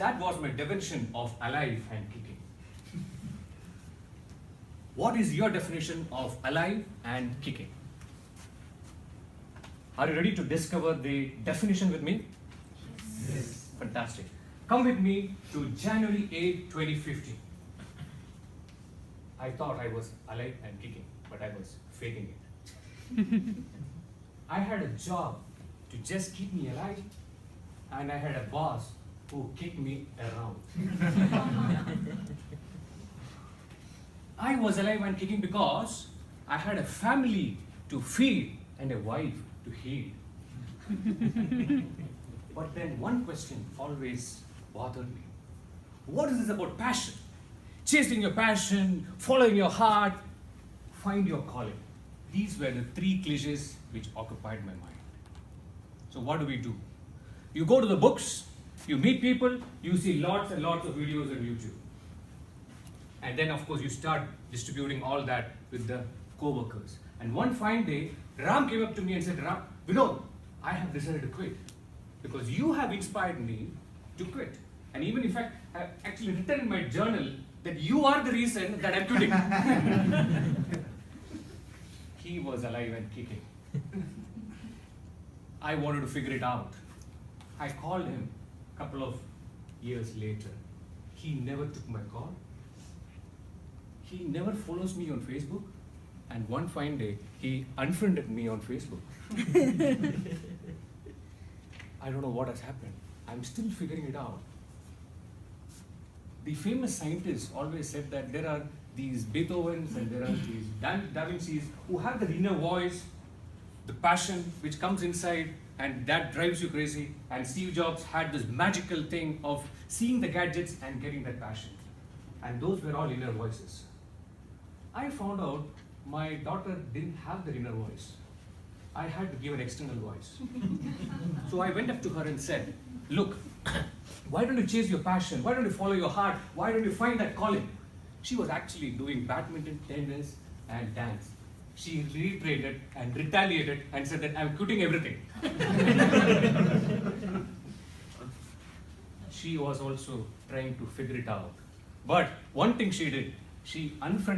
That was my definition of alive and kicking. What is your definition of alive and kicking? Are you ready to discover the definition with me? Yes. Fantastic. Come with me to January 8, 2015. I thought I was alive and kicking, but I was faking it. I had a job to just keep me alive, and I had a boss who kicked me around. I was alive and kicking because I had a family to feed and a wife to heed. But then one question always bothered me. What is this about passion? Chasing your passion, following your heart, find your calling. These were the three cliches which occupied my mind. So what do? You go to the books, you meet people, you see lots and lots of videos on YouTube. And then of course you start distributing all that with the co-workers. And one fine day, Ram came up to me and said, Vinod, I have decided to quit because you have inspired me to quit. And even in fact, I have actually written in my journal that you are the reason that I'm quitting. He was alive and kicking. I wanted to figure it out. I called him a couple of years later. He never took my call. He never follows me on Facebook. And one fine day, he unfriended me on Facebook. I don't know what has happened. I'm still figuring it out. The famous scientists always said that there are these Beethovens and there are these Da Vinci's who have the inner voice, the passion which comes inside and that drives you crazy. And Steve Jobs had this magical thing of seeing the gadgets and getting that passion. And those were all inner voices. I found out my daughter didn't have the inner voice. I had to give an external voice. So I went up to her and said, look, why don't you chase your passion? Why don't you follow your heart? Why don't you find that calling? She was actually doing badminton, tennis, and dance. She reiterated and retaliated and said that I'm quitting everything. She was also trying to figure it out. But one thing she did, she unfriended